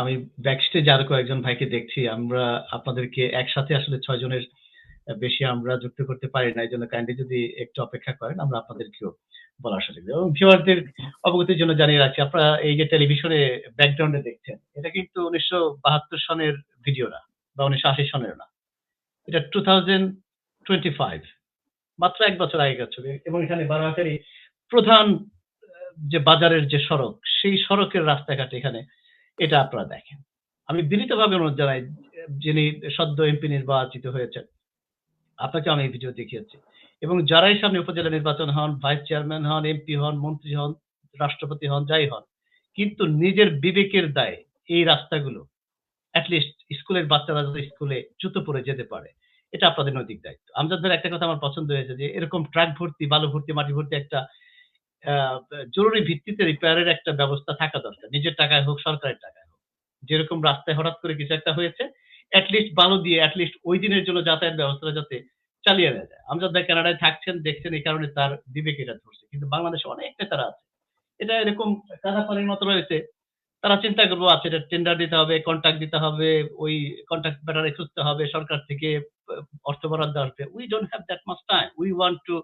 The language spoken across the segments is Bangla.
আমি ব্যাকস্টেজে আরো কয়েকজন ভাইকে দেখছি। আমরা আপনাদেরকে একসাথে আসলে ৬ জনের বেশি আমরা যুক্ত করতে পারি না। এজন্য কাইন্ডলি যদি একটু অপেক্ষা করেন, আমরা আপনাদেরকেও বলার সুযোগ দেব। এবং ভিউয়ারদের অবগতির জন্য জানিয়ে রাখছি, আপনারা এই যে টেলিভিশনে ব্যাকগ্রাউন্ডে দেখছেন, এটা কিন্তু ১৯৭২ সনের ভিডিও না বা ১৯৮০ সনেরও না। এটা 2025 মাত্র ১ বছর আগেকার ছবি এবং এখানে বারোয়াখালী প্রধান যে বাজারের যে সড়ক, সেই সড়কের রাস্তাঘাট এখানে এটা আপনারা দেখেন। আমি বিনীতভাবে অনুরোধ জানাই, যিনি সদ্য এমপি নির্বাচিত হয়েছেন, আপনাকে আমি এই ভিডিও দেখিয়েছি। এবং যারাই সামনে উপজেলা নির্বাচন হন, ভাইস চেয়ারম্যান হন, এমপি হন, মন্ত্রী হন, রাষ্ট্রপতি হন, যাই হন, কিন্তু নিজের বিবেকের দায়ে এই রাস্তাগুলো এটলিস্ট স্কুলের বাচ্চারা যাতে স্কুলে জুতো পরে যেতে পারে, এটা আপনাদের নৈতিক দায়িত্ব। আমজাদ ভাইয়ের একটা কথা আমার পছন্দ হয়েছে যে এরকম ট্রাক ভর্তি, বালু ভর্তি, মাটি ভর্তি একটা জরুরি ভিত্তিতে রিপেয়ারের একটা ব্যবস্থা থাকা দরকার। নিজের টাকায় হোক, সরকারের টাকায় হোক। যেরকম রাস্তায় হঠাৎ করে কিছু একটা হয়েছে, এটলিস্ট বালু দিয়ে এটলিস্ট ওই দিনের জন্য যাতায়াত ব্যবস্থাটা যাতে চালিয়ে নেওয়া যায়। আমজাদ ভাই কানাডায় থাকছেন, দেখছেন, এই কারণে তার বিবেক এটা ধরছে। কিন্তু বাংলাদেশে অনেক নেতারা আছে। এটা এরকম কাদা পানির মতো রয়েছে। তারা চিন্তা করবো, আচ্ছা এটা টেন্ডার দিতে হবে, কন্ট্রাক্ট দিতে হবে, ওই কন্ট্রাক্ট ব্যাটারে খুঁজতে হবে, সরকার থেকে অর্থ বরাদ্দ আসবে। We don't have that much time. We want to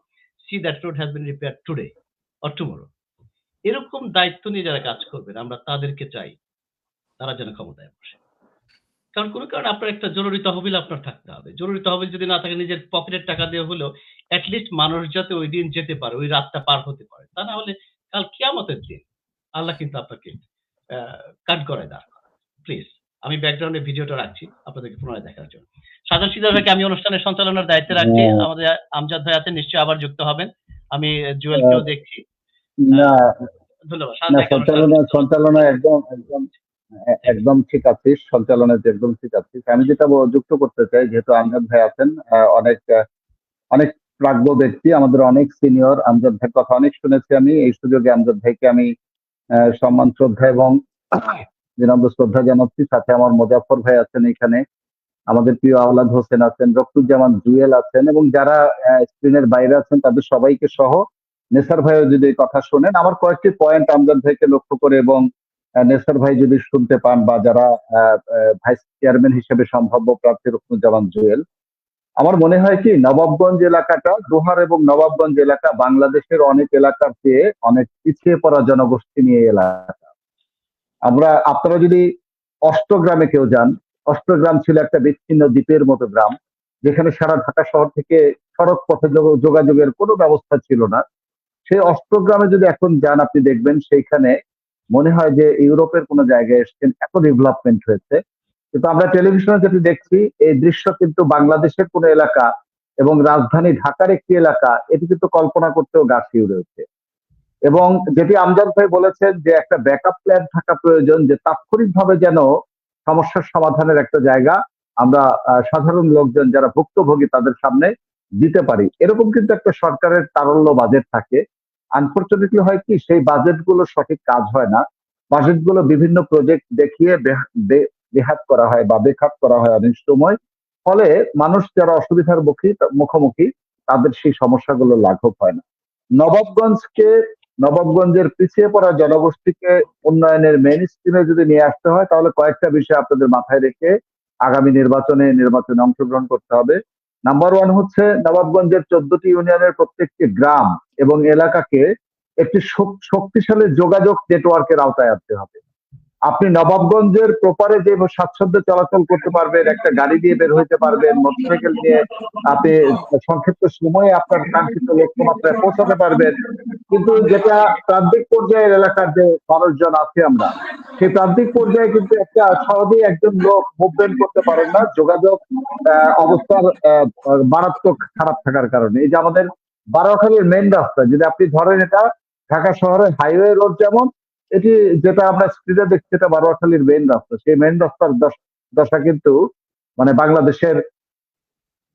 see that road has been repaired today or tomorrow. এরকম দায়িত্ব নিয়ে যারা কাজ করবেন, আমরা তাদেরকে চাই তারা যেন ক্ষমতায় বসে। কারণ কোনো কারণে আপনার একটা জরুরি তহবিল আপনার থাকতে হবে। জরুরি তহবিল যদি না থাকে, নিজের পকেটের টাকা দিয়ে হলেও এটলিস্ট মানুষ যাতে ওই দিন যেতে পারে, ওই রাতটা পার হতে পারে। তা না হলে কাল কিয়ামতের দিন আল্লাহ কিন্তু আপনাকে কাঠগড়ায় দাঁড় করাবে। প্লিজ, আমি ব্যাকগ্রাউন্ডে ভিডিওটা রাখছি আপনাদেরকে পুনরায় দেখার জন্য। সাজান সিদ্ধার ভাইকে আমি অনুষ্ঠানের সঞ্চালনার দায়িত্বে রাখছি। আমাদের আমজাদ ভাই আছেন, নিশ্চয়ই আবার যুক্ত হবেন। আমি জুয়েলকেও দেখছি। না ধন্যবাদ। সঞ্চালনা একদম একদম একদম ঠিক আছে, সঞ্চালনা একদম ঠিক আছে। আমি যেটা যুক্ত করতে চাই, যেহেতু আমজাদ ভাই আছেন, অনেক অনেক প্রাজ্ঞ ব্যক্তি, আমাদের অনেক সিনিয়র। আমজাদ ভাইয়ের কথা অনেক শুনেছি আমি। এই সুযোগে আমজাদ ভাইকে আমি সম্মান, শ্রদ্ধা এবং বিনম্র শ্রদ্ধা জানাচ্ছি। সাথে আমার মোজাফফর ভাই আছেন এখানে, আমাদের প্রিয় আওলাদ হোসেন আছেন, রফিকুজ্জামান জুয়েল আছেন, এবং যারা স্ক্রিনের বাইরে আছেন তাদের সবাইকে সহ নেসার ভাইও যদি এই কথা শোনেন, আমার কয়েকটি পয়েন্ট আমজাদ ভাইকে লক্ষ্য করে এবং নেসার ভাই যদি শুনতে পান, বা যারা ভাইস চেয়ারম্যান হিসেবে সম্ভাব্য প্রার্থী রফিকুজ্জামান জুয়েল, আমার মনে হয় কি, নবাবগঞ্জ এলাকাটা, দোহার এবং নবাবগঞ্জ এলাকা বাংলাদেশের অনেক এলাকার চেয়ে অনেক পিছিয়ে পড়া জনগোষ্ঠী নিয়ে এলাকা। আপনারা যদি অষ্টগ্রামে কেউ যান, অষ্টগ্রাম ছিল একটা বিচ্ছিন্ন দ্বীপের মতো গ্রাম, যেখানে সারা ঢাকা শহর থেকে সড়ক পথে যোগাযোগের কোনো ব্যবস্থা ছিল না। সেই অষ্টগ্রামে যদি এখন যান, আপনি দেখবেন সেইখানে মনে হয় যে ইউরোপের কোনো জায়গায় এসছেন, এত ডেভেলপমেন্ট হয়েছে। কিন্তু আমরা টেলিভিশনে যেটি দেখছি, এই দৃশ্য কিন্তু বাংলাদেশের কোনো এলাকা এবং রাজধানী ঢাকার একটি এলাকা, এটি কিন্তু কল্পনা করতেও গা শিউরে ওঠে। এবং যেটি আমজাদ ভাই বলেছেন যে একটা ব্যাকআপ প্ল্যান থাকা প্রয়োজন, যে তাৎক্ষণিকভাবে যেন সমস্যার সমাধানের একটা জায়গা আমরা সাধারণ লোকজন যারা ভুক্তভোগী তাদের সামনে দিতে পারি। এরকম কিন্তু একটা সরকারের তারল্য বাজেট থাকে। আনফরচুনেটলি হয় কি, সেই বাজেটগুলো সঠিক কাজ হয় না। বাজেটগুলো বিভিন্ন প্রজেক্ট দেখিয়ে বেহাত করা হয় বা বেখাত করা হয় অনেক সময়। ফলে মানুষ যারা অসুবিধার মুখোমুখি, তাদের সেই সমস্যাগুলো লাঘব হয় না। নবাবগঞ্জের পিছিয়ে পড়া জনগোষ্ঠীকে উন্নয়নের মেইন স্ট্রিমে যদি নিয়ে আসতে হয়, তাহলে কয়েকটা বিষয় আপনাদের মাথায় রেখে আগামী নির্বাচনে অংশগ্রহণ করতে হবে। নাম্বার ওয়ান হচ্ছে, নবাবগঞ্জের 14টি ইউনিয়নের প্রত্যেকটি গ্রাম এবং এলাকাকে একটি শক্তিশালী যোগাযোগ নেটওয়ার্কের আওতায় আনতে হবে। আপনি নবাবগঞ্জের প্রপারে যে স্বাচ্ছন্দ্যে চলাচল করতে পারবেন, একটা গাড়ি দিয়ে বের হইতে পারবেন, মোটরসাইকেল নিয়ে আপনি সংক্ষিপ্ত সময়ে আপনার কাঙ্ক্ষিত লক্ষ্যমাত্রায় পৌঁছাতে পারবেন। কিন্তু যেটা প্রান্তিক পর্যায়ের এলাকার যে মানুষজন আছে আমরা, সেই প্রান্তিক পর্যায়ে কিন্তু একটা সহজেই একজন লোক মুভমেন্ট করতে পারেন না, যোগাযোগ অবস্থার মারাত্মক খারাপ থাকার কারণে। এই যে আমাদের বারোয়াখালীর মেইন রাস্তা, যদি আপনি ধরেন, এটা ঢাকা শহরের হাইওয়ে রোড যেমন, এটি যেটা আমরা স্ক্রিনে দেখছি, এটা বারোয়াখালীর মেইন রাস্তা। সেই মেইন রাস্তার দশা কিন্তু মানে বাংলাদেশের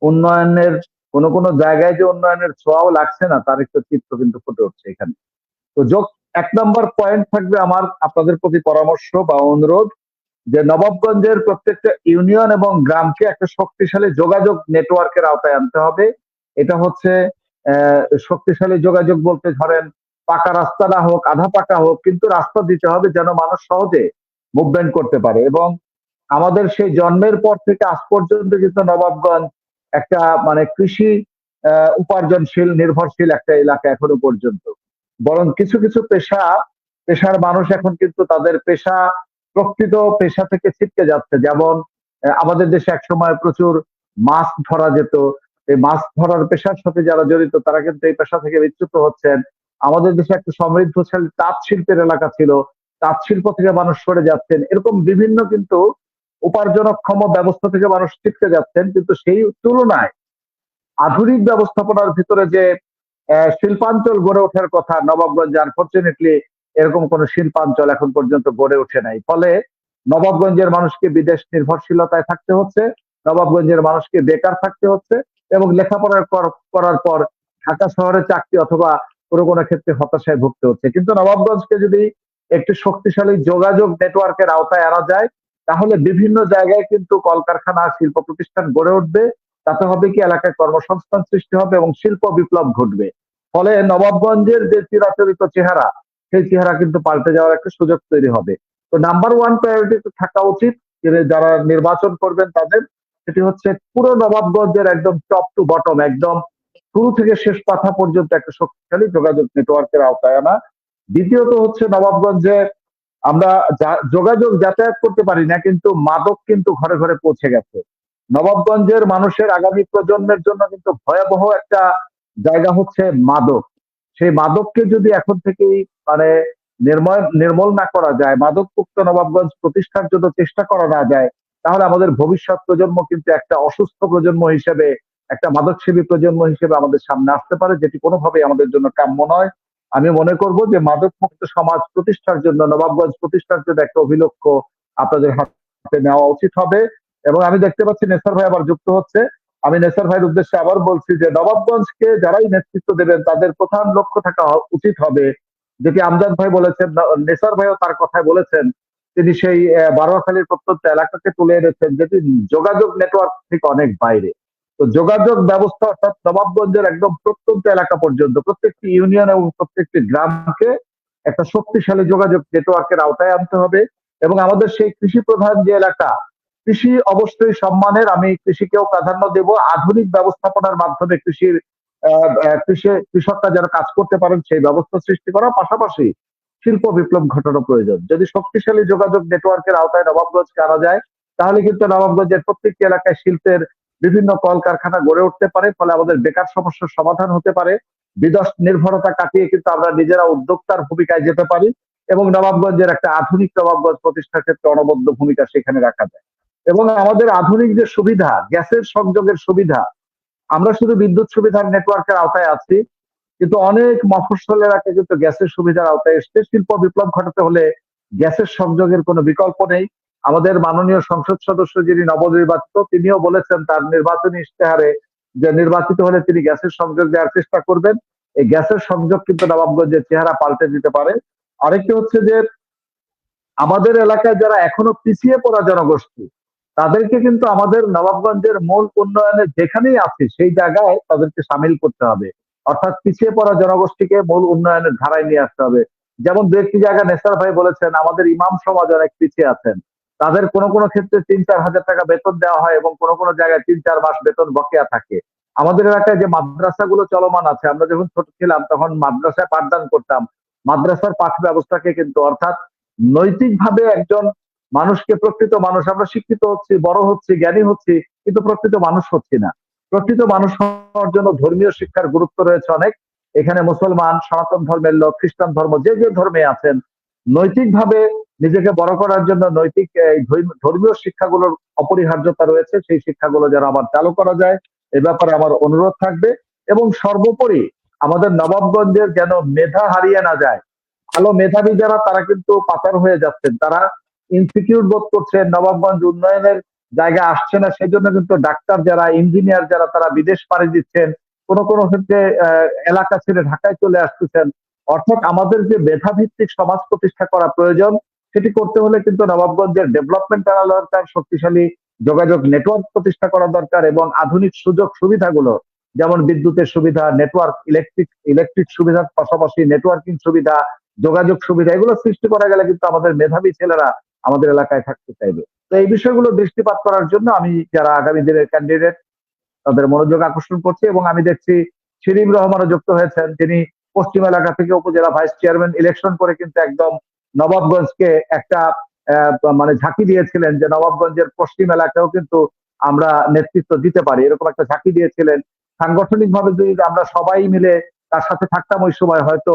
উন্নয়নের কোনো কোনো জায়গায় যে উন্নয়নের ছোঁয়াও লাগছে না, তার একটা চিত্র কিন্তু ফুটে উঠছে এখানে। তো এক নম্বর পয়েন্ট থাকবে আমার আপনাদের প্রতি পরামর্শ বা অনুরোধ, যে নবাবগঞ্জের প্রত্যেকটা ইউনিয়ন এবং গ্রামকে একটা শক্তিশালী যোগাযোগ নেটওয়ার্কের আওতায় আনতে হবে। এটা হচ্ছে শক্তিশালী যোগাযোগ বলতে, ধরেন পাকা রাস্তা না হোক, আধা পাকা হোক, কিন্তু রাস্তা দিতে হবে যেন মানুষ সহজে মুভমেন্ট করতে পারে। এবং আমাদের সেই জন্মের পর থেকে আজ পর্যন্ত কিন্তু নবাবগঞ্জ একটা মানে কৃষি উপার্জনশীল নির্ভরশীল একটা এলাকা এখনো পর্যন্ত। বরং কিছু কিছু পেশার মানুষ এখন কিন্তু তাদের প্রকৃত পেশা থেকে ছিটকে যাচ্ছে। যেমন আমাদের দেশে একসময় প্রচুর মাছ ধরা যেত, এই মাছ ধরার পেশার সাথে যারা জড়িত তারা কিন্তু এই পেশা থেকে বিচ্যুত হচ্ছেন। আমাদের দেশে একটা সমৃদ্ধশালী তাঁত শিল্পের এলাকা ছিল, তাঁত শিল্প থেকে মানুষ সরে যাচ্ছেন। এরকম বিভিন্ন কিন্তু উপার্জনক্ষম ব্যবস্থা থেকে মানুষ ছিটকে যাচ্ছেন, কিন্তু সেই তুলনায় আধুনিক ব্যবস্থাপনার ভিতরে যে শিল্পাঞ্চল গড়ে ওঠার কথা নবাবগঞ্জে, আনফরচুনেটলি এরকম কোন শিল্পাঞ্চল এখন পর্যন্ত গড়ে ওঠে নাই। ফলে নবাবগঞ্জের মানুষকে বিদেশ নির্ভরশীলতায় থাকতে হচ্ছে, নবাবগঞ্জের মানুষকে বেকার থাকতে হচ্ছে, এবং লেখাপড়া করার পর ঢাকা শহরে চাকরি অথবা কোনো কোনো ক্ষেত্রে হতাশায় ভুগতে হচ্ছে। কিন্তু নবাবগঞ্জকে যদি একটি শক্তিশালী যোগাযোগ নেটওয়ার্কের আওতায় আনা যায়, তাহলে বিভিন্ন জায়গায় কিন্তু কলকারখানা, শিল্প প্রতিষ্ঠান গড়ে উঠবে। তাতে হবে কি, এলাকায় কর্মসংস্থান সৃষ্টি হবে এবং শিল্প বিপ্লব ঘটবে। ফলে নবাবগঞ্জের যে চিরাচরিত চেহারা, সেই চেহারা কিন্তু পাল্টে যাওয়ার একটা সুযোগ তৈরি হবে। তো নাম্বার ওয়ান প্রায়োরিটি থাকা উচিত যে যারা নির্বাচন করবেন তাদের, সেটি হচ্ছে পুরো নবাবগঞ্জের একদম টপ টু বটম, একদম শুরু থেকে শেষ পাতা পর্যন্ত একটা শক্তিশালী যোগাযোগ নেটওয়ার্কের আওতায় আনা। দ্বিতীয়ত হচ্ছে নবাবগঞ্জে আমরা যোগাযোগ যাতায়াত করতে পারি না, কিন্তু মাদক কিন্তু ঘরে ঘরে পৌঁছে গেছে। নবাবগঞ্জের মানুষের আগামী প্রজন্মের জন্য কিন্তু ভয়াবহ একটা জায়গা হচ্ছে মাদক। সেই মাদককে যদি এখন থেকেই মানে নির্মূল না করা যায়, মাদক মুক্ত নবাবগঞ্জ প্রতিষ্ঠার জন্য চেষ্টা করা না যায়, তাহলে আমাদের ভবিষ্যৎ প্রজন্ম কিন্তু একটা অসুস্থ প্রজন্ম হিসেবে, একটা মাদকসেবী প্রজন্ম হিসেবে আমাদের সামনে আসতে পারে, যেটি কোনোভাবেই আমাদের জন্য কাম্য নয়। আমি মনে করব যে মাদক মুক্ত সমাজ প্রতিষ্ঠার জন্য, নবাবগঞ্জ প্রতিষ্ঠার জন্য একটা অভিলক্ষ আপনাদের হাতে নেওয়া উচিত হবে। এবং আমি দেখতে পাচ্ছি নেসার ভাই আবার যুক্ত হচ্ছে। আমি নেসার ভাইয়ের উদ্দেশ্যে আবার বলছি যে নবাবগঞ্জকে যারাই নেতৃত্ব দেবেন তাদের প্রধান লক্ষ্য থাকা উচিত হবে, যেটি আমজাদ ভাই বলেছেন, নেসার ভাইও তার কথায় বলেছেন, তিনি সেই বারোয়াখালীর প্রত্যন্ত এলাকাকে তুলে এনেছেন যেটি যোগাযোগ নেটওয়ার্ক থেকে অনেক বাইরে। তো যোগাযোগ ব্যবস্থা অর্থাৎ নবাবগঞ্জের একদম প্রত্যন্ত এলাকা পর্যন্ত প্রত্যেকটি ইউনিয়ন এবং প্রত্যেকটি গ্রামকে একটা শক্তিশালী যোগাযোগ নেটওয়ার্কের আওতায় আনতে হবে। এবং আমাদের সেই কৃষি প্রধান যে এলাকা, কৃষি অবশ্যই সম্মানের, আমি কৃষিকেও প্রাধান্য দেব। আধুনিক ব্যবস্থাপনার মাধ্যমে কৃষকরা যারা কাজ করতে পারেন সেই ব্যবস্থা সৃষ্টি করা, পাশাপাশি শিল্প বিপ্লব ঘটানো প্রয়োজন। যদি শক্তিশালী যোগাযোগ নেটওয়ার্কের আওতায় নবাবগঞ্জকে আনা যায়, তাহলে কিন্তু নবাবগঞ্জের প্রত্যেকটি এলাকায় শিল্পের বিভিন্ন কলকারখানা গড়ে উঠতে পারে। ফলে আমাদের বেকার সমস্যার সমাধান হতে পারে। বিদেশ নির্ভরতা কাটিয়ে কিন্তু আমরা নিজেরা উদ্যোক্তার ভূমিকায় যেতে পারি, এবং নবাবগঞ্জের একটা আধুনিক নবাবগঞ্জ প্রতিষ্ঠার ক্ষেত্রে অনবদ্য ভূমিকা সেখানে রাখা যায়। এবং আমাদের আধুনিক যে সুবিধা, গ্যাসের সংযোগের সুবিধা, আমরা শুধু বিদ্যুৎ সুবিধার নেটওয়ার্কের আওতায় আছি, কিন্তু অনেক মফস্বল এলাকায় কিন্তু গ্যাসের সুবিধার আওতায় এসছে। শিল্প বিপ্লব ঘটাতে হলে গ্যাসের সংযোগের কোনো বিকল্প নেই। আমাদের মাননীয় সংসদ সদস্য যিনি নবনির্বাচিত, তিনিও বলেছেন তার নির্বাচনী ইশতেহারে যে নির্বাচিত হলে তিনি গ্যাসের সংযোগ দেওয়ার চেষ্টা করবেন। এই গ্যাসের সংযোগ কিন্তু নবাবগঞ্জের চেহারা পাল্টে দিতে পারে। আরেকটি হচ্ছে যে আমাদের এলাকায় যারা এখনো পিছিয়ে পড়া জনগোষ্ঠী, তাদেরকে কিন্তু আমাদের নবাবগঞ্জের মূল উন্নয়নে যেখানেই আছে সেই জায়গায় তাদেরকে সামিল করতে হবে। অর্থাৎ পিছিয়ে পড়া জনগোষ্ঠীকে মূল উন্নয়নের ধারায় নিয়ে আসতে হবে। যেমন দু একটি জায়গায় নেসার ভাই বলেছেন আমাদের ইমাম সমাজ অনেক পিছিয়ে আছেন, তাদের কোনো কোনো ক্ষেত্রে ৩-৪ হাজার টাকা বেতন দেওয়া হয় এবং কোনো কোনো জায়গায় ৩-৪ মাস বেতন বকেয়া থাকে। আমাদের এলাকায় যে মাদ্রাসাগুলো চলমান আছে, আমরা যখন ছোট ছিলাম তখন মাদ্রাসায় পাঠদান করতাম। মাদ্রাসার পাঠ ব্যবস্থাকে কিন্তু, অর্থাৎ নৈতিকভাবে একজন মানুষকে, প্রকৃত মানুষ, আমরা শিক্ষিত হচ্ছি, বড় হচ্ছি, জ্ঞানী হচ্ছি, কিন্তু প্রকৃত মানুষ হচ্ছি না। প্রকৃত মানুষ হওয়ার জন্য ধর্মীয় শিক্ষার গুরুত্ব রয়েছে অনেক। এখানে মুসলমান, সনাতন ধর্মের লোক, খ্রিস্টান ধর্ম, যে যে ধর্মে আছেন, নৈতিকভাবে নিজেকে বড় করার জন্য নৈতিক ধর্মীয় শিক্ষাগুলোর অপরিহার্যতা রয়েছে। সেই শিক্ষাগুলো যেন আবার চালু করা যায়, এ ব্যাপারে আমার অনুরোধ থাকবে। এবং সর্বোপরি আমাদের নবাবগঞ্জের যেন মেধা হারিয়ে না যায়। ভালো মেধাবী যারা, তারা কিন্তু পাচার হয়ে যাচ্ছেন, তারা ইনসিকিউর বোধ করছেন, নবাবগঞ্জ উন্নয়নের জায়গা আসছে না, সেই জন্য কিন্তু ডাক্তার যারা, ইঞ্জিনিয়ার যারা, তারা বিদেশ পাড়ি দিচ্ছেন, কোন কোন ক্ষেত্রে এলাকা ছেড়ে ঢাকায় চলে আসতেছেন। অর্থাৎ আমাদের যে মেধাভিত্তিক সমাজ প্রতিষ্ঠা করা প্রয়োজন, সেটি করতে হলে কিন্তু নবাবগঞ্জের ডেভেলপমেন্ট আনা দরকার, শক্তিশালী যোগাযোগ নেটওয়ার্ক প্রতিষ্ঠা করা দরকার, এবং আধুনিক সুযোগ সুবিধাগুলো, যেমন বিদ্যুতের সুবিধা, নেটওয়ার্ক, ইলেকট্রিক সুবিধার পাশাপাশি নেটওয়ার্কিং সুবিধা, যোগাযোগ সুবিধা, এগুলো সৃষ্টি করা গেলে কিন্তু আমাদের মেধাবী ছেলেরা আমাদের এলাকায় থাকতে চাইবে। তো এই বিষয়গুলো দৃষ্টিপাত করার জন্য আমি যারা আগামী দিনের ক্যান্ডিডেট তাদের মনোযোগ আকর্ষণ করছি, এবং আমি দেখছি শিরিম রহমানও যুক্ত হয়েছেন, তিনি পশ্চিম এলাকা থেকে উপজেলা ভাইস চেয়ারম্যান ইলেকশন করে কিন্তু একদম নবাবগঞ্জকে একটা মানে ঝাঁকি দিয়েছিলেন যে নবাবগঞ্জের পশ্চিম এলাকায়ও কিন্তু আমরা নেতৃত্ব দিতে পারি, এরকম একটা ঝাঁকি দিয়েছিলেন। সাংগঠনিক ভাবে যদি আমরা সবাই মিলে তার সাথে থাকতাম ওই সময়, হয়তো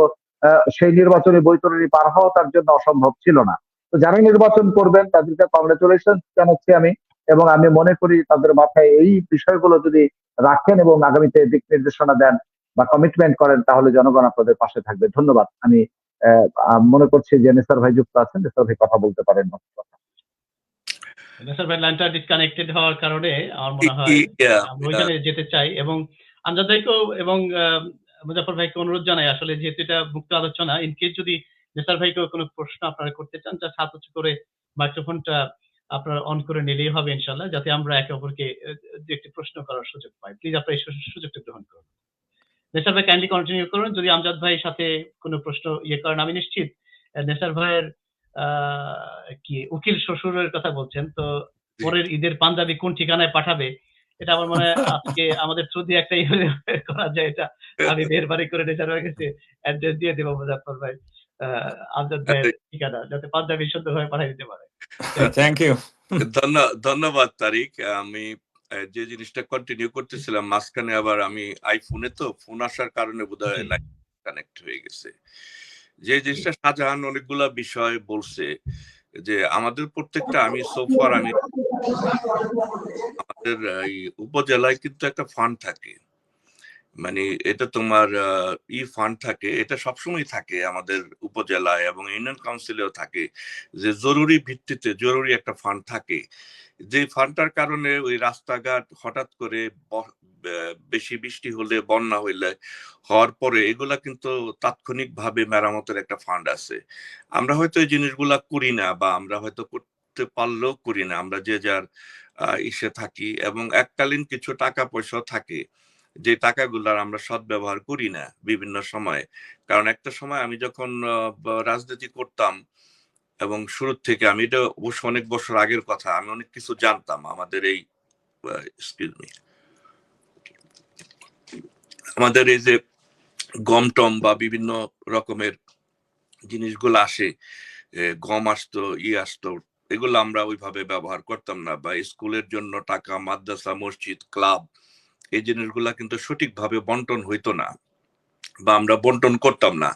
সেই নির্বাচনী বৈতরণী পার হওয়া তার জন্য অসম্ভব ছিল না। তো যারা নির্বাচন করবেন তাদেরকে কংগ্রেচুলেশন জানাচ্ছি আমি, এবং আমি মনে করি তাদের মাথায় এই বিষয়গুলো যদি রাখেন এবং আগামীতে দিক নির্দেশনা দেন বা কমিটমেন্ট করেন, তাহলে জনগণ আপনাদের পাশে থাকবে। ধন্যবাদ। আমি মনে করছি যে নেসার ভাই যুক্ত আছেন, নেসার ভাই কথা বলতে পারেন। নেসার ভাই লাইনটা ডিসকানেক্টেড হওয়ার কারণে আমার মনে হয় আমরা ওইখানে যেতে চাই, এবং আমজাদ ভাইকেও এবং মুজাফর ভাইকে অনুরোধ জানাই, আসলে যেহেতু এটা মুক্ত আলোচনা, ইনকেস যদি নেসার ভাইকেও কোনো প্রশ্ন আপনারা করতে চান, যা হাত উঁচু করে মাইক্রোফোনটা আপনারা অন করে নিলেই হবে ইনশাল্লাহ, যাতে আমরা একে অপরকে দু একটি প্রশ্ন করার সুযোগ পাই। প্লিজ আপনারা এই সুযোগটা গ্রহণ করুন। নেসার ভাই কাইন্ডলি কন্টিনিউ করুন। যদি আমজাদ ভাইয়ের সাথে কোনো প্রশ্ন করেন, আমি নিশ্চিত নেসার ভাইয়ের কি উকিল শ্বশুরের কথা বলছেন, তো পরের ঈদের পাঞ্জাবি কোন ঠিকানায় পাঠাবে, এটা আমার মনে হয় আজকে আমাদের থ্রু দিয়ে একটা করা যায়। এটা আমি মেহরবানি করে নেসার ভাইয়ের কাছে অ্যাড্রেস দিয়ে দেবো, মুজাফফর ভাই আমজাদ ভাইয়ের ঠিকানা, যাতে পাঞ্জাবি সুন্দরভাবে পাঠিয়ে দিতে পারে। Thank you. ধন্যবাদ তারিক। আমি যে জিনিসটা কন্টিনিউ করতেছিলাম, মাঝখানে আবার আমি আইফোনে তো ফোন আসার কারণে বোধহয় লাইন কানেক্ট হয়ে গেছে। যে জিনিসটা শাহজাহান অনেকগুলা বিষয় বলছে, যে আমাদের প্রত্যেকটা আমি সোফার আমি আমাদের এই উপজেলায় কিন্তু একটা ফান্ড থাকে, মানে এটা তোমার ফান্ড থাকে, এটা সবসময় থাকে আমাদের উপজেলায় এবং ইউনিয়ন কাউন্সিলেও থাকে, যে জরুরি ভিত্তিতে জরুরি একটা ফান্ড থাকে, যে ফান্ডটার কারণে ওই রাস্তাঘাট হঠাৎ করে বেশি বৃষ্টি হলে, বন্যা হইলে, হওয়ার পরে এগুলা কিন্তু তাৎক্ষণিকভাবে মেরামতের একটা ফান্ড আছে। আমরা হয়তো এই জিনিসগুলা করি না, বা আমরা হয়তো করতে পারলেও করি না, আমরা যে যার ইসে থাকি, এবং এককালীন কিছু টাকা পয়সা থাকে যে টাকাগুলার আমরা সদ্ব্যবহার করি না বিভিন্ন সময়। কারণ একটা সময় আমি যখন রাজনীতি করতাম, এবং শুরুর থেকে, আমি এটা অবশ্য অনেক বছর আগের কথা, আমি অনেক কিছু জানতাম আমাদের এই আমাদের এই যে গম টম বা বিভিন্ন রকমের জিনিসগুলো আসে, গম আসতো, আসতো, এগুলো আমরা ওইভাবে ব্যবহার করতাম না, বা স্কুলের জন্য টাকা, মাদ্রাসা, মসজিদ, ক্লাব, এই জিনিসগুলা কিন্তু সঠিকভাবে বন্টন হইতো না, বা আমরা বন্টন করতাম না।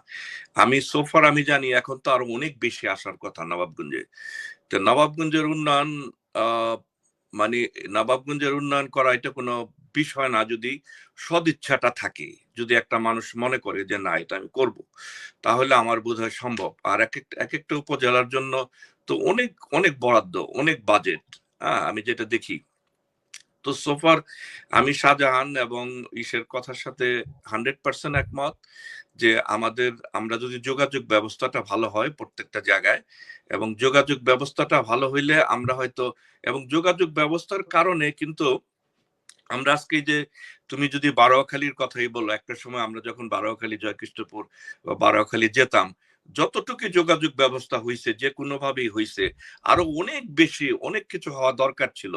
আমি সোফার আমি জানি এখন তো আরো অনেক বেশি আসার কথা নবাবগঞ্জে। তো নবাবগঞ্জের উন্নয়ন মানে নবাবগঞ্জের উন্নয়ন করা এটা কোনো বিষয় না, যদি সদিচ্ছাটা থাকে, যদি একটা মানুষ মনে করে যে না এটা আমি করব, তাহলে আমার বোধহয় সম্ভব। আর এক একটা উপজেলার জন্য তো অনেক অনেক বরাদ্দ, অনেক বাজেট। আমি যেটা দেখি, তো সোফার আমি শাহজাহান এবং ইসের কথার সাথে 100% একমত, যে আমরা যদি যোগাযোগ ব্যবস্থাটা ভালো হয় প্রত্যেকটা জায়গায়, এবং যোগাযোগ ব্যবস্থাটা ভালো হইলে আমরা হয়তো, এবং যোগাযোগ ব্যবস্থার কারণে কিন্তু আমরা আজকে যে, তুমি যদি বারোয়াখালীর কথাই বলো, একটা সময় আমরা যখন বারোয়াখালী, জয়কৃষ্ণপুর বা বারোয়াখালী যেতাম, যতটুকু যোগাযোগ ব্যবস্থা হয়েছে, যে কোনো ভাবেই হয়েছে, আরো অনেক বেশি, অনেক কিছু হওয়া দরকার ছিল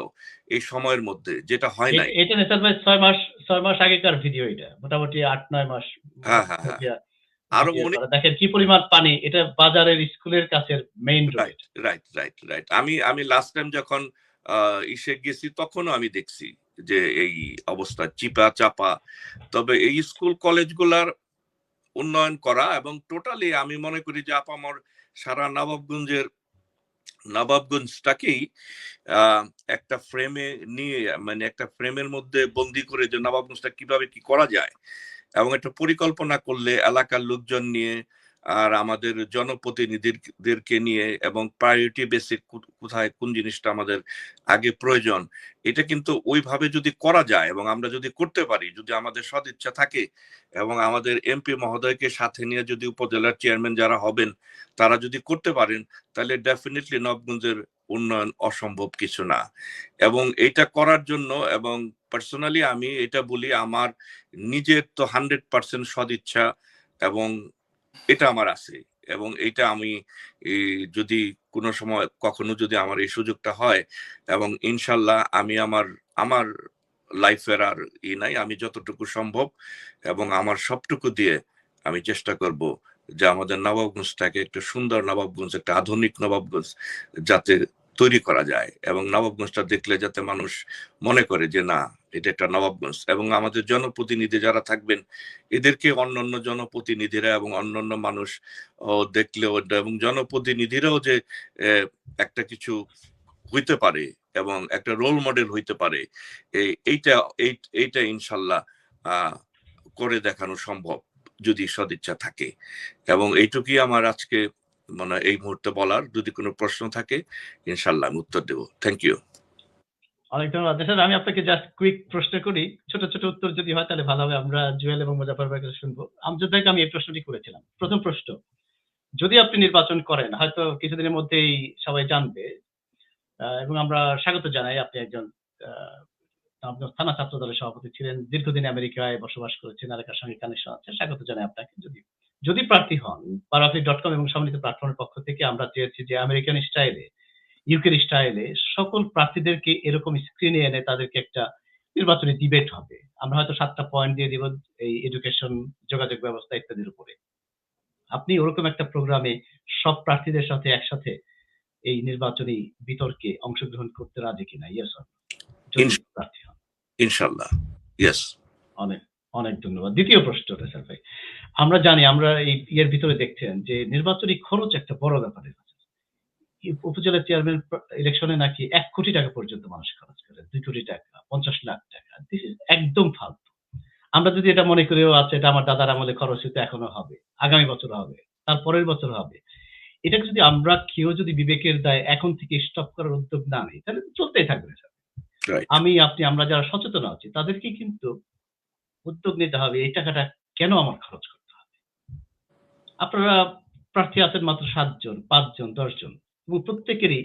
এই সময়ের মধ্যে, যেটা হয় নাই। এটা নেসার ভাই 6 মাস আগেকার ভিডিও, এটা মোটামুটি 8-9 মাস। হ্যাঁ, আরো অনেক, দেখেন কি পরিমাণ পানি, এটা বাজারের, স্কুলের কাছের মেইন রোড। রাইট। আমি লাস্ট টাইম যখন ইসে গেছি, তখনও আমি দেখছি যে এই অবস্থা চিপা চাপা। তবে এই স্কুল কলেজগুলার উন্নয়ন করা, এবং টোটালি আমি মনে করি যে আপামর সারা নবাবগঞ্জটাকেই একটা ফ্রেমে নিয়ে, মানে একটা ফ্রেমের মধ্যে বন্দি করে, যে নবাবগঞ্জটা কিভাবে কি করা যায়, এবং একটা পরিকল্পনা করলে এলাকার লোকজন নিয়ে, আর আমাদের জনপ্রতিনিধিদেরকে নিয়ে, এবং প্রায়োরিটি বেসিক কোথায় কোন জিনিসটা আমাদের আগে প্রয়োজন, এটা কিন্তু ওইভাবে যদি করা যায়, এবং আমরা যদি করতে পারি, যদি আমাদের সদিচ্ছা থাকে, এবং আমাদের এমপি মহোদয়কে সাথে নিয়ে যদি উপজেলার চেয়ারম্যান যারা হবেন তারা যদি করতে পারেন, তাহলে ডেফিনেটলি নবাবগঞ্জের উন্নয়ন অসম্ভব কিছু না। এবং এটা করার জন্য, এবং পার্সোনালি আমি এটা বলি, আমার নিজের তো 100% সদিচ্ছা, এবং এটা আমার আছে, এবং এইটা আমি যদি কোনো সময় কখনো যদি আমার এই সুযোগটা হয়, এবং ইনশাল্লাহ আমি আমার লাইফের আর নাই, আমি যতটুকু সম্ভব এবং আমার সবটুকু দিয়ে আমি চেষ্টা করব যে আমাদের নবাবগঞ্জটাকে একটা সুন্দর নবাবগঞ্জ, একটা আধুনিক নবাবগঞ্জ যাতে তৈরি করা যায়, এবং নবাবগঞ্জটা দেখলে যাতে মানুষ মনে করে যে না, এটা একটা নবাবগঞ্জ। এবং আমাদের জনপ্রতিনিধি যারা থাকবেন, এদেরকে অন্যান্য জনপ্রতিনিধিরা এবং অন্যান্য মানুষ দেখলেও, এবং জনপ্রতিনিধিরাও যে একটা কিছু হইতে পারে এবং একটা রোল মডেল হইতে পারে, এইটা ইনশাল্লাহ করে দেখানো সম্ভব যদি সদিচ্ছা থাকে। এবং এইটুকুই আমার আজকে মানে এই মুহূর্তে বলার। যদি কোনো প্রশ্ন থাকে ইনশাল্লাহ আমি উত্তর দেব। Thank you. অনেক ধন্যবাদ স্যার। আমি আপনাকে জাস্ট কুইক প্রশ্ন করি, ছোট ছোট উত্তর যদি হয় তাহলে ভালো হবে। আমরা জুয়েল এবং মুজাফফর ভাইয়ের কাছে শুনবো। আমজাদ ভাইকে আমি এই প্রশ্নটি করেছিলাম। প্রথম প্রশ্ন, যদি আপনি নির্বাচন করেন, হয়তো কিছুদিনের মধ্যেই সবাই জানবে, এবং আমরা স্বাগত জানাই, আপনি একজন আপনার থানা ছাত্র দলের সভাপতি ছিলেন, দীর্ঘদিন আমেরিকায় বসবাস করেছেন, এলাকার সঙ্গে কানেকশন আছে, স্বাগত জানাই আপনাকে। যদি প্রার্থী হন, বারাফি.কম এবং সম্মিলিত প্ল্যাটফর্মের পক্ষ থেকে আমরা চেয়েছি যে আমেরিকান স্টাইলে, ইউকের স্টাইলে সকল প্রার্থীদেরকে এরকম স্ক্রিনে এনে তাদেরকে একটা নির্বাচনী ডিবেট হবে। আমরা হয়তো 7টা পয়েন্ট দিয়ে দিব এই এডুকেশন, যোগাযোগ ব্যবস্থা ইত্যাদির উপরে। আপনি ওরকম একটা প্রোগ্রামে সব প্রার্থীদের সাথে একসাথে এই নির্বাচনী বিতর্কে অংশগ্রহণ করতে রাজি কিনা? ইয়েস অর যদি প্রার্থী হন। ইনশাল্লাহ ইয়েস। অনেক অনেক ধন্যবাদ। দ্বিতীয় প্রশ্নটা স্যার ভাই, আমরা জানি, আমরা এই ইয়ের ভিতরে দেখছেন যে নির্বাচনী খরচ একটা বড় ব্যাপার। উপজেলা চেয়ারম্যান ইলেকশনে নাকি 1 কোটি টাকা পর্যন্ত মানুষ খরচ করে, 2 কোটি টাকা, 50 লাখ টাকা। দিস ইজ একদম ফালতু। আমরা যদি এটা মনে করিও আছে এটা আমার দাদার আমলে খরচ হইতো, এখনো হবে, আগামী বছর হবে, তার পরের বছর হবে, এটাকে যদি আমরা কেউ যদি বিবেকের দায় এখন থেকে স্টপ করার উদ্যোগ না নেই, তাহলে চলতেই থাকবে স্যার। আমি, আপনি, আমরা যারা সচেতন আছি তাদেরকে কিন্তু উদ্যোগ নিতে হবে, এই টাকাটা কেন আমার খরচ করতে হবে। আপনারা প্রার্থী আছেন মাত্র 7 জন, 5 জন, 10 জন, এবং প্রত্যেকেরই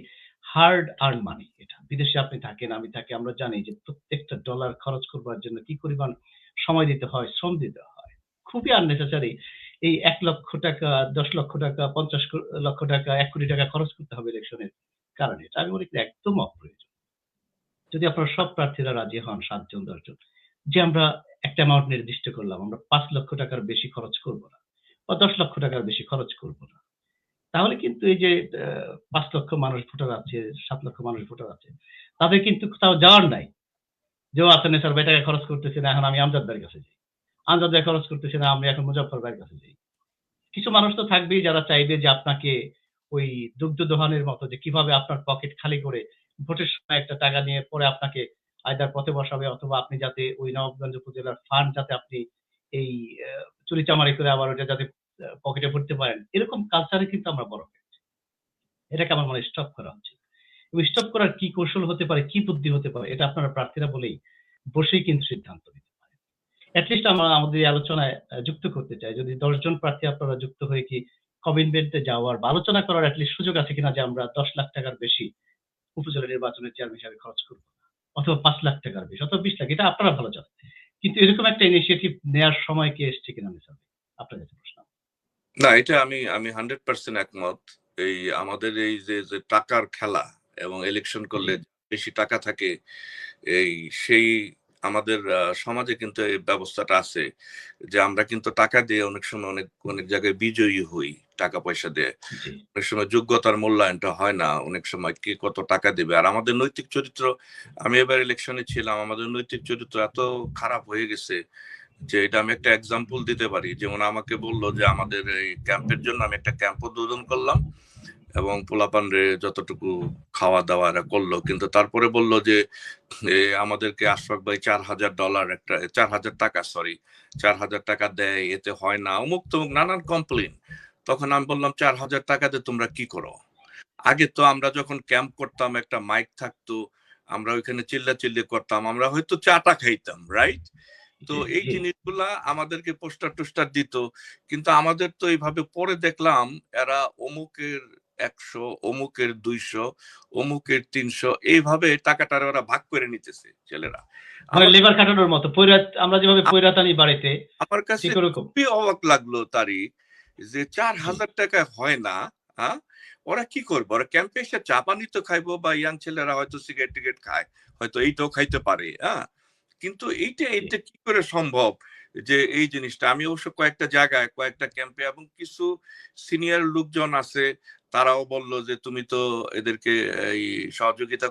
হার্ড আর্ন মানি। এটা বিদেশে আপনি থাকেন, আমি থাকি, আমরা জানি যে প্রত্যেকটা ডলার খরচ করবার জন্য কি পরিমাণ সময় দিতে হয়, শ্রম দিতে হয়। খুবই আননেসেসারি এই 1 লক্ষ টাকা, 10 লক্ষ টাকা, 50 লক্ষ টাকা, 1 কোটি টাকা খরচ করতে হবে ইলেকশনের কারণে। এটা আমি মনে করি একদম অপ্রয়োজন। যদি আপনারা সব প্রার্থীরা রাজি হন, 7 জন, 10 জন, যে আমরা একটা অ্যামাউন্ট নির্দিষ্ট করলাম, আমরা 5 লক্ষ টাকার বেশি খরচ করব না, বা 10 লক্ষ টাকার বেশি খরচ করব না, তাহলে কিন্তু এই যে 5 লক্ষ মানুষ ভোটার আছে, 7 লক্ষ মানুষ ভোটার আছে, তাদের কিন্তু কোথাও যাওয়ার নাই। যেও আছেন স্যার ভাই টাকা খরচ করতেছে না, এখন আমি আমজাদ ভাইয়ের কাছে যাই। আমজাদ ভাই খরচ করতেছে না, আমি এখন মুজাফফর ভাইয়ের কাছে যাই। কিছু মানুষ তো থাকবেই যারা চাইবে যে আপনাকে ওই দুগ্ধ দোহানের মতো, যে কিভাবে আপনার পকেট খালি করে ভোটের সময় একটা টাকা নিয়ে পরে আপনাকে আয়দার পথে বসাবে, অথবা আপনি যাতে ওই নবাবগঞ্জ উপজেলার ফান্ড যাতে আপনি এই চুরিচামারি করে আবার ওটা যাতে পকেটে ভরতে পারেন, এরকম কালচারে কিন্তু আমরা বড় হয়েছি। এটাকে আমার মনে স্টপ করা উচিত। এবং স্টপ করার কি কৌশল হতে পারে, কি বুদ্ধি হতে পারে, এটা আপনারা প্রার্থীরা বলেই বসেই কিন্তু সিদ্ধান্ত নিতে পারেন। অ্যাটলিস্ট আমরা আমাদের এই আলোচনায় যুক্ত করতে চাই, যদি 10 জন প্রার্থী আপনারা যুক্ত হয়ে কি কমিটমেন্টে যাওয়ার বা আলোচনা করার অ্যাটলিস্ট সুযোগ আছে কিনা যে আমরা 10 লাখ টাকার বেশি উপজেলা নির্বাচনের চেয়ারম্যান হিসাবে খরচ করবো, অথবা 5 লাখ টাকার বেশি, অথবা 20 লাখ, এটা আপনারা ভালো জানেন। কিন্তু এরকম একটা ইনিশিয়েটিভ নেওয়ার সময় কি এসছে কিনা স্যার, আপনার কাছে প্রশ্ন। না, এটা আমি 100% একমত। এই আমাদের এই যে টাকার খেলা, এবং ইলেকশন করলে বেশি টাকা থাকে, এই সেই আমাদের সমাজে কিন্তু এই ব্যবস্থাটা আছে যে আমরা কিন্তু টাকা দিয়ে অনেক সময় অনেক জায়গায় বিজয়ী হই, টাকা পয়সা দিয়ে। অনেক সময় যোগ্যতার মূল্যায়নটা হয় না, অনেক সময় কে কত টাকা দেবে। আর আমাদের নৈতিক চরিত্র, আমি এবার ইলেকশনে ছিলাম, আমাদের নৈতিক চরিত্র এত খারাপ হয়ে গেছে যে এটা আমি একটা এক্সাম্পল দিতে পারি। যেমন আমাকে বললো যে আমাদের এই ক্যাম্পের জন্য আমি একটা ক্যাম্প উদ্বোধন করলাম, এবং পোলাপানরে যতটুকু খাওয়া দাওয়া এরা করলো, কিন্তু তারপরে বললো যে আমাদেরকে আশফাক ভাই $4,000 একটা 4,000 টাকা, সরি 4,000 টাকা দেয়, এতে হয় না, অমুক তমুক নানান কমপ্লেন। তখন আমি বললাম 4,000 টাকা দিয়ে তোমরা কি করো? আগে তো আমরা যখন ক্যাম্প করতাম একটা মাইক থাকতো, আমরা ওইখানে চিল্লাচিল্লি করতাম, আমরা হয়তো চাটা খাইতাম, রাইট? তো এই জিনিসগুলা আমাদেরকে পোস্টার টোস্টার দিত, কিন্তু আমাদের তো এইভাবে পরে দেখলাম এরা অমুকের 100, অমুকের 200, অমুকের 300, এইভাবে টাকাটা ওরা ভাগ করে নিতেছে ছেলেরা। লেবার কাটানোর মতো আমরা যেভাবে পয়রাতানি বাড়িতে, আমার কাছে খুবই অবাক লাগলো তারিক, যে 4,000 টাকা হয় না, হ্যাঁ, ওরা কি করবে? ওরা ক্যাম্পে এসে চা পানি তো খাইবো, বা ইয়াং ছেলেরা হয়তো সিগারেট টিগারেট খায়, হয়তো এইটাও খাইতে পারে, হ্যাঁ। কিন্তু এইটা কি করে সম্ভব যে এই জিনিসটা? আমি অবশ্য কয়েকটা জায়গায়, কয়েকটা ক্যাম্পে এবং কিছু সিনিয়র লোকজন আছে, তারাও বলল যে তুমি তো এদেরকে এই সহযোগিতা